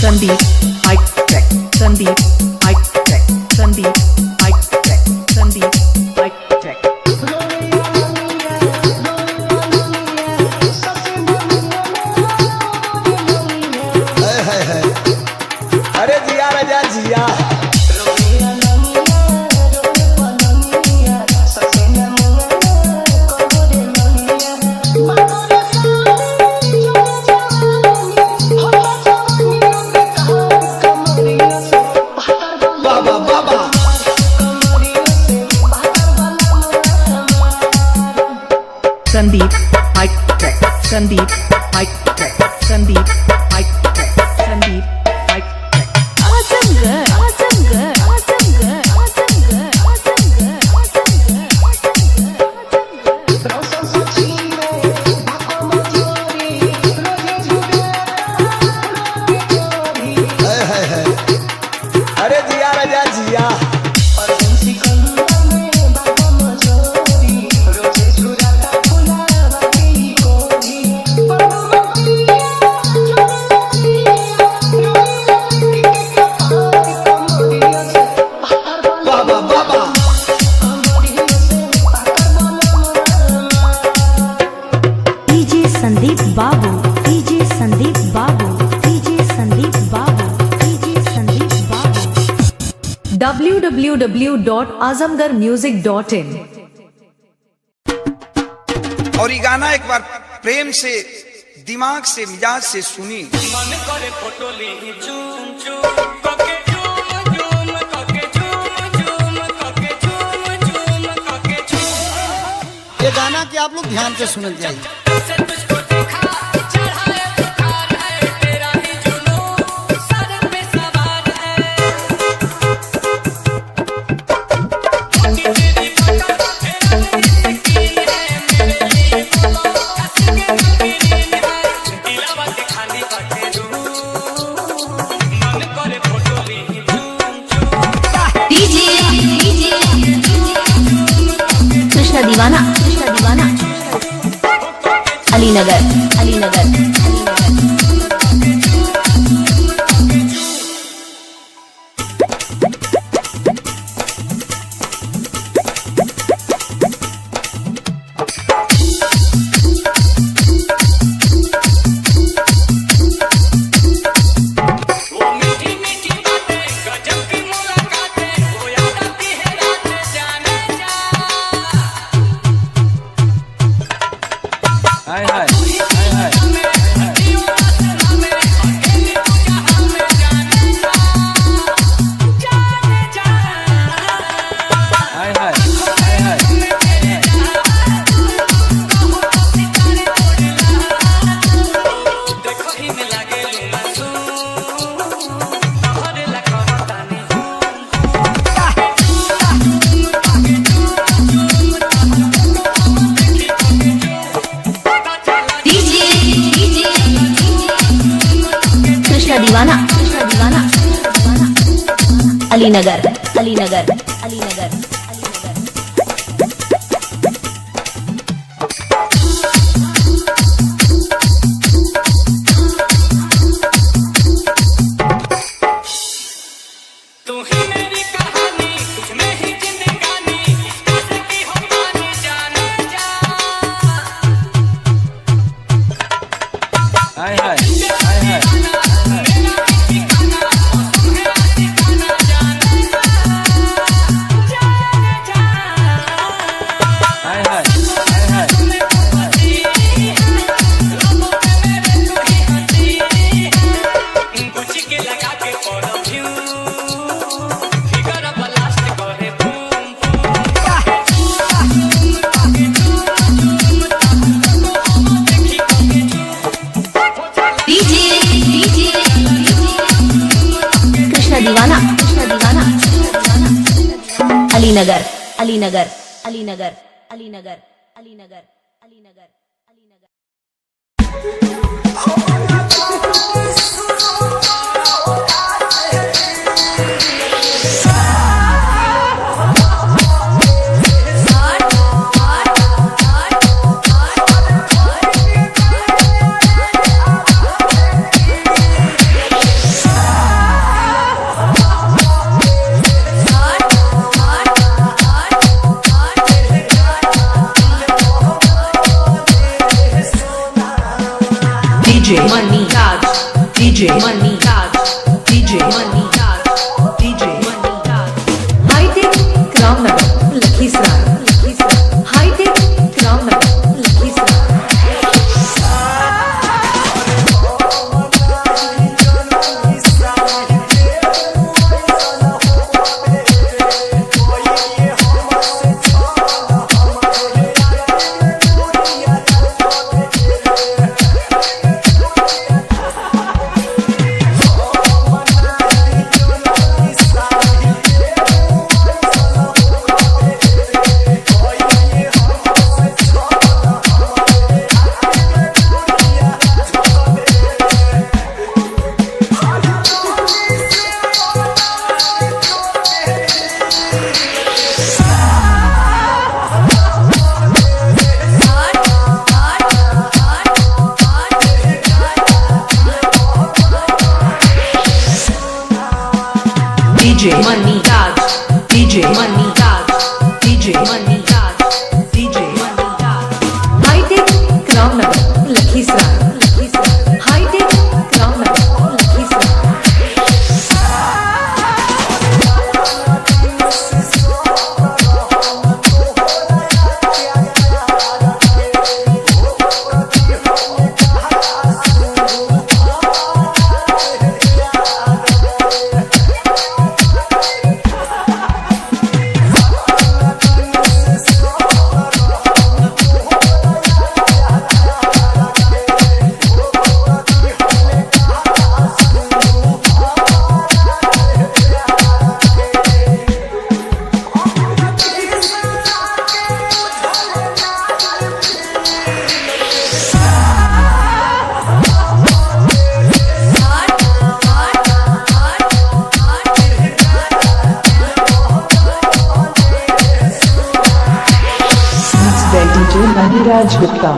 Sandeep, mic check. Sandeep, mic check. Sandeep, mic check. Sandeep, mic check. अरे जिया राजा जिया Sandeep, mic check. Sandeep, mic check. Sandeep, mic check. Sandeep, mic check. Awesome girl, awesome girl, awesome girl, awesome girl, awesome girl, awesome girl, अरे जिया राजा जिया Sandeep Babu, DJ Sandeep Babu, DJ Sandeep Babu, DJ Sandeep Babu. www.azamgarmusic.in और ये गाना एक बार प्रेम से दिमाग से मिजाज से सुनी। मन करे फोटो ली चूम चूम कके चूम चूम कके चूम चूम कके चूम चूम कके चूम। ये गाना कि आप लोग ध्यान से सुन जाइए। से तुझको देखा चढ़ाए बुखार है तेरा ही जुनून सर पे सवार है। तेरी पकड़ तेरा यकीन है मेरे लिए बोलो कसके यकीन है दिलवा के खाली बाटे दूर मन करे फोटो ली चूम चूम। DJ कृष्णा दीवाना, कृष्णा दीवाना, अलीनगर, अलीनगर, वो मीठी मीठी बातें गजब की मुलाकातें वो याद आती है रात जाने जा। हाय हाय कृष्णा दीवाना, कृष्णा दीवाना, अलीनगर, अलीनगर, अलीनगर, अलीनगर। तू ही मेरी कहानी तुझ में ही जिंदगानी कैसे की हो पानी जाने जा। हाय हाय दीवाना Alinagar Alinagar Alinagar Alinagar Alinagar Alinagar Alinagar DJ Money Raj, DJ Money Raj, DJ Money Raj, DJ Money Raj. High-tech Ramnagar, Lakhisar, High-tech Ramnagar, Lakhisar. DJ Money Raj, DJ Money Raj, DJ Money Raj, DJ Money Raj. High-tech Ramnagar, Lakhisar, High-tech Ramnagar, Lakhisar. DJ Maniraj Gupta.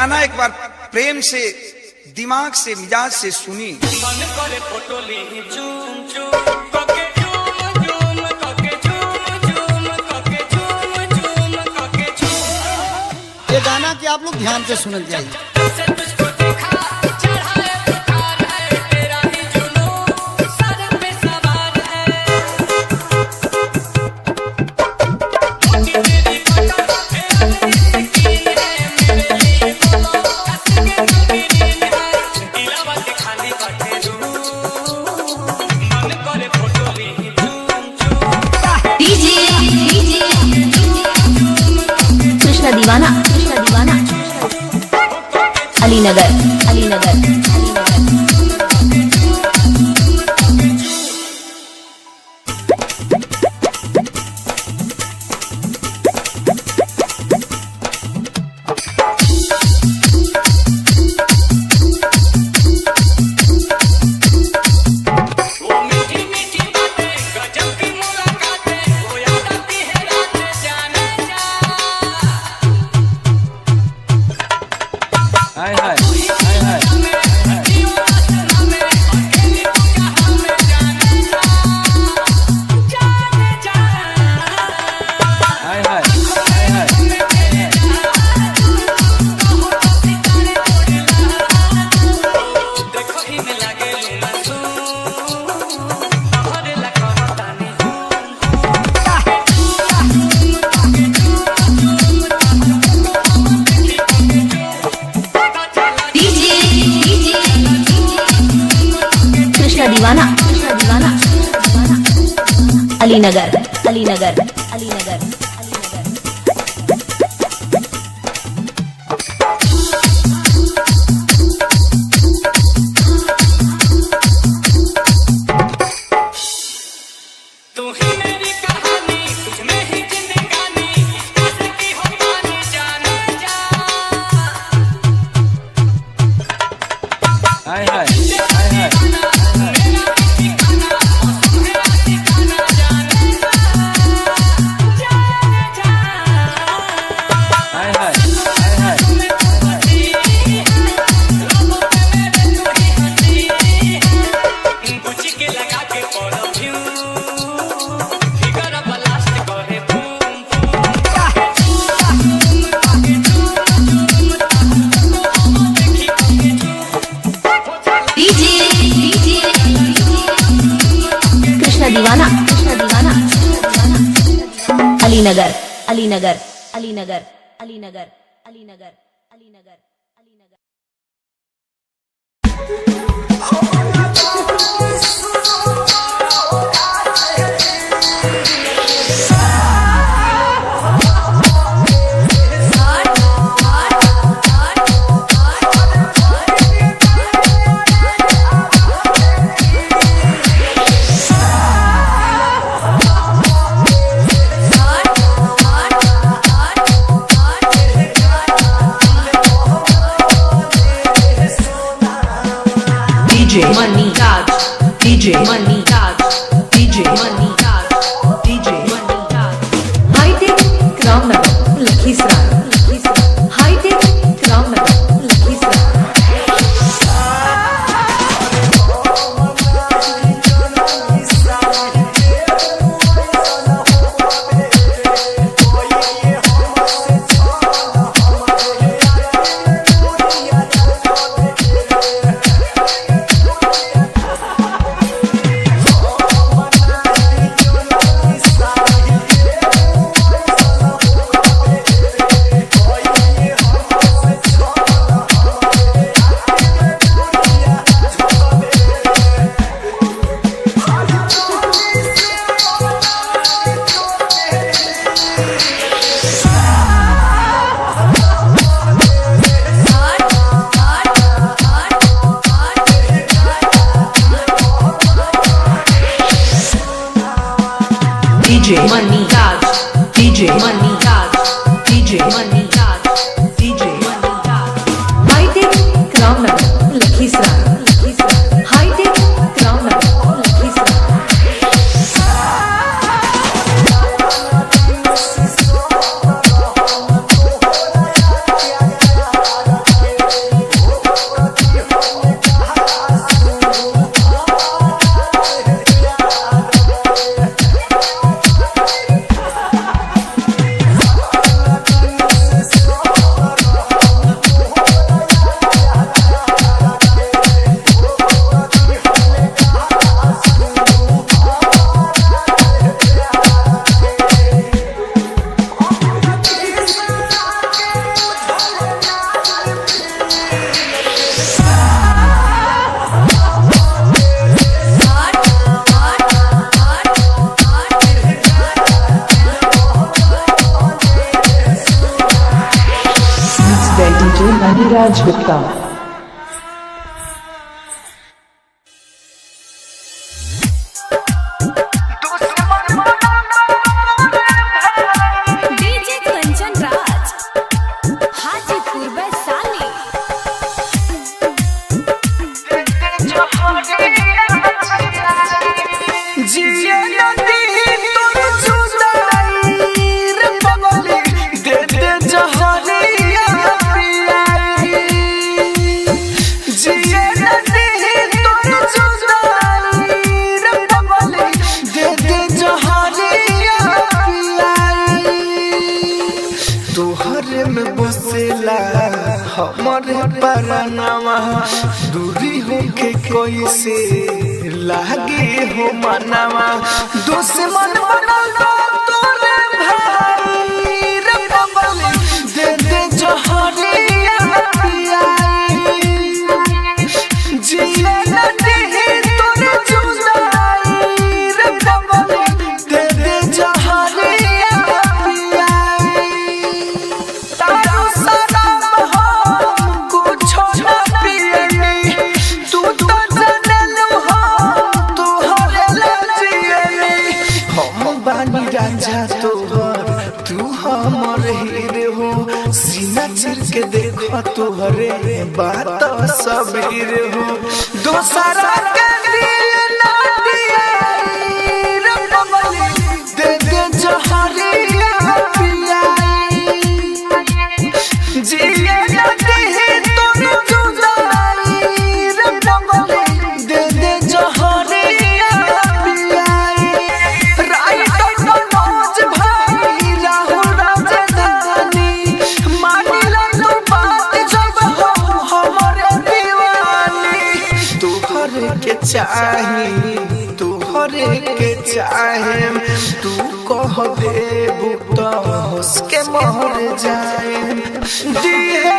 गाना एक बार प्रेम से, दिमाग से, मिजाज से सुनी। मन करे फोटो ली झूम झूम कके झूम झूम कके झूम झूम कके झूम झूम कके झूम। ये गाना कि आप लोग ध्यान से सुनत जाइए। से तुझको देखा चढ़ाए बुखार है तेरा ही जुनून सर पे सवार है। तेरी पता तेरा यकीन है मेरे लिए बोलो कसके नगरीन है दिलावा के खाली बाटे रूम। मन करे फोटो ली झूम झूम डीजे कृष्णा दीवाना अलीनगर वो मीठी मीठी बातें गजब की मुलाकातें वो याद आती है रात जाने जा। हाय हाय हाय हाय हाय हाय हाय हाय। देखो ही में लगे लूना तू हरे लखनऊ ताने कृष्णा दीवाना अलीनगर तू ही मेरी कहानी तुझ में ही जिंदगानी कैसे की हो पानी जाने जा। हाय हाय हाय हाय मेरा ठिकाना मौसम है ठिकाना जाने जा जाने जा। हाय हाय हाय हाय। तुम्हें तू हंसी है लोगों पे मेरे तू ही हंसी है गुची के लगा के परफ्यूम फिगर अब लास्ट करे बूम डीजे कृष्णा दीवाना Alinagar DJ Money Raj, DJ Money Raj, DJ Money Raj. High-tech Ramnagar, Lakhisrai. High-tech Ramnagar, Lakhisrai. DJ Money Raj, DJ Money Raj, DJ Money Raj, DJ Money Raj. High-tech Ramnagar, Lakhisrai. High-tech Ramnagar, Lakhisrai. Dhiraj Gupta. DJ Kanchan Raj Hajipur Vaishali. तोहरे में बसेला हमारे परनामा दूरी होके कोई से लागे हो मनावा दुश्मन बनला तोरे भाई रे बबली दे दे जहरिया पियाई जिया नदी तोरे जुदाई रे बबली दे दे जहरिया पियाई तारू सनम हो कुछ ना पियनी तू तो जनलू हो तू हरे लजियनी हम बानी राजा तोहर तू हमर हीरे हो सीना चिर के देखो तोहरे बात सब हीरे हो दोसरा के दिल ना दिए रे बबली दे दे जहरिया पियाई जिया नदी तोरे जुदाई रे बबली दे दे जहरिया पियाई राइट मनोज भाई राहुल राजधानी मानिला तू बात जब हो हमरे दीवानी तोहरे के चाहे तू कह दे बुता हंस के मर जाए दिए